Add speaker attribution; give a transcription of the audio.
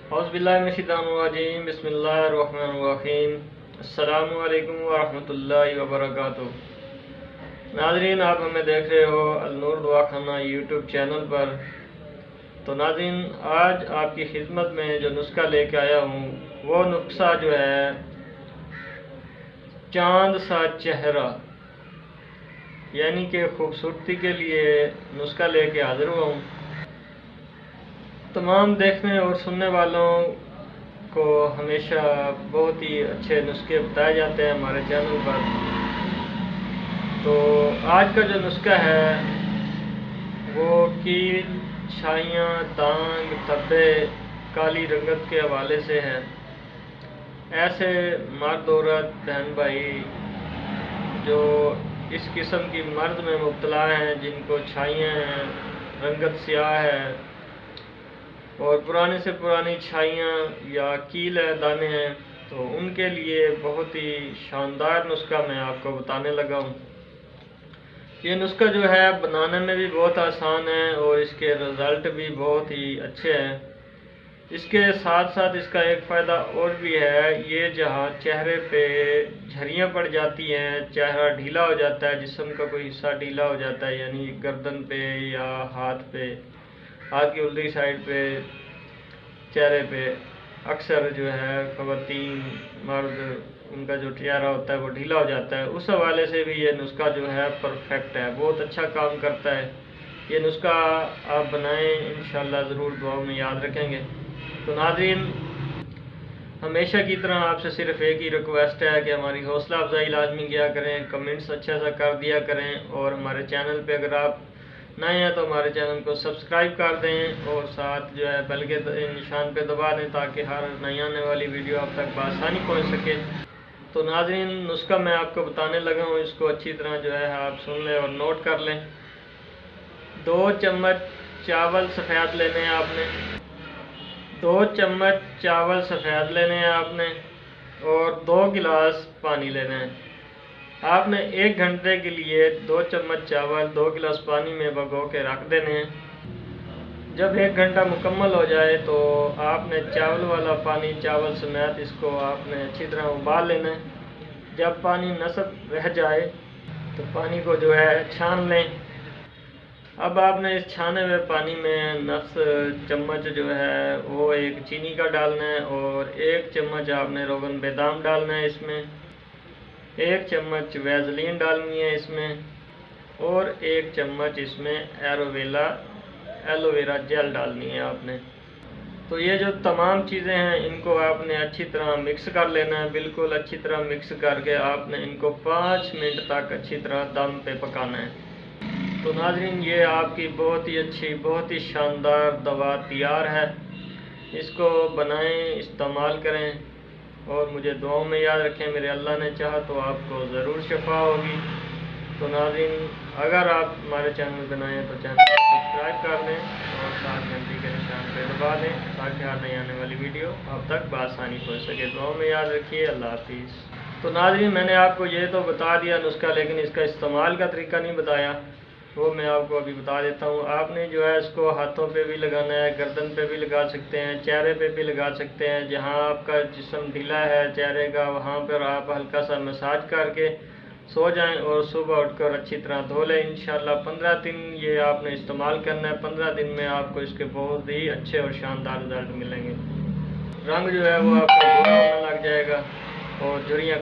Speaker 1: औज़ुबिल्लाहिमिनश्शैतानिर्रजीम बिस्मिल्लाहिर्रहमानिर्रहीम अस्सलामु अलैकुम वरहमतुल्लाहि वबरकातुहू। नाज़रीन, आप हमें देख रहे हो अल-नूर दवाखाना यूट्यूब चैनल पर। तो नाज़रीन, आज आपकी खिदमत में जो नुस्खा लेके आया हूँ वो नुस्खा जो है चांद सा चेहरा यानी कि खूबसूरती के लिए नुस्खा लेके हाजिर हुआ हूँ। तमाम देखने और सुनने वालों को हमेशा बहुत ही अच्छे नुस्खे बताए जाते हैं हमारे चैनल पर। तो आज का जो नुस्खा है वो कील, छाइयाँ, दाग, धब्बे, काली रंगत के हवाले से है। ऐसे मर्द औरत बहन भाई जो इस किस्म की मर्द में मुब्तला हैं, जिनको छाइयाँ हैं, रंगत स्याह है और पुराने से पुरानी छाइयाँ या कील है, दाने हैं, तो उनके लिए बहुत ही शानदार नुस्खा मैं आपको बताने लगा हूँ। ये नुस्खा जो है बनाने में भी बहुत आसान है और इसके रिज़ल्ट भी बहुत ही अच्छे हैं। इसके साथ साथ इसका एक फ़ायदा और भी है, ये जहाँ चेहरे पे झरियाँ पड़ जाती हैं, चेहरा ढीला हो जाता है, जिस्म का कोई हिस्सा ढीला हो जाता है, यानी गर्दन पे या हाथ पे, हाथ की उल्टी साइड पे, चेहरे पे अक्सर जो है ख़वातीन मर्द उनका जो चेहरा होता है वो ढीला हो जाता है। उस हवाले से भी ये नुस्खा जो है परफेक्ट है, बहुत अच्छा काम करता है। ये नुस्खा आप बनाएं, इंशाल्लाह ज़रूर दुआ में याद रखेंगे। तो नाज़रीन, हमेशा की तरह आपसे सिर्फ एक ही रिक्वेस्ट है कि हमारी हौसला अफजाई लाजमी किया करें, कमेंट्स अच्छा सा कर दिया करें और हमारे चैनल पे अगर आप नए हैं तो हमारे चैनल को सब्सक्राइब कर दें और साथ जो है बेल के निशान पे दबा दें ताकि हर नई आने वाली वीडियो आप तक बआसानी पहुंच सके। तो नाज़रीन, नुस्खा मैं आपको बताने लगा हूँ, इसको अच्छी तरह जो है आप सुन लें और नोट कर लें। 2 चम्मच चावल सफ़ेद लेने हैं आपने, 2 चम्मच चावल सफ़ेद लेने हैं आपने और 2 गिलास पानी लेने हैं। आपने 1 घंटे के लिए 2 चम्मच चावल 2 गिलास पानी में भिगो के रख देने हैं। जब 1 घंटा मुकम्मल हो जाए तो आपने चावल वाला पानी चावल समेत इसको आपने अच्छी तरह उबाल लेना है। जब पानी नसब रह जाए तो पानी को जो है छान लें। अब आपने इस छाने हुए पानी में नस चम्मच जो है वो एक चीनी का डालना है और 1 चम्मच आपने रोगन बेदाम डालना है इसमें, 1 चम्मच वैसलीन डालनी है इसमें और 1 चम्मच इसमें एलोवेरा जेल डालनी है आपने। तो ये जो तमाम चीज़ें हैं इनको आपने अच्छी तरह मिक्स कर लेना है। बिल्कुल अच्छी तरह मिक्स करके आपने इनको 5 मिनट तक अच्छी तरह दम पे पकाना है। तो नाज़रीन, ये आपकी बहुत ही अच्छी, बहुत ही शानदार दवा तैयार है। इसको बनाएं, इस्तेमाल करें और मुझे दुआओं में याद रखें। मेरे अल्लाह ने चाहा तो आपको ज़रूर शिफा होगी। तो नाज़रीन, अगर आप हमारे चैनल पर नए हैं तो चैनल को सब्सक्राइब कर दें और साथ घंटी के निशान पर दबा दें ताकि हर नई आने वाली वीडियो आप तक बआसानी पहुँच सके। दुआओं में याद रखिए। अल्लाह हाफिज़। तो नाज़रीन, मैंने आपको ये तो बता दिया नुस्खा, लेकिन इसका इस्तेमाल का तरीका नहीं बताया, वो मैं आपको अभी बता देता हूँ। आपने जो है इसको हाथों पे भी लगाना है, गर्दन पे भी लगा सकते हैं, चेहरे पे भी लगा सकते हैं। जहाँ आपका जिस्म ढीला है चेहरे का, वहाँ पर आप हल्का सा मसाज करके सो जाएं और सुबह उठकर अच्छी तरह धो लें। इंशाल्लाह 15 दिन ये आपने इस्तेमाल करना है। 15 दिन में आपको इसके बहुत ही अच्छे और शानदार रिजल्ट मिलेंगे। रंग जो है वो आपका गोरा होने लग जाएगा और झुर्रियाँ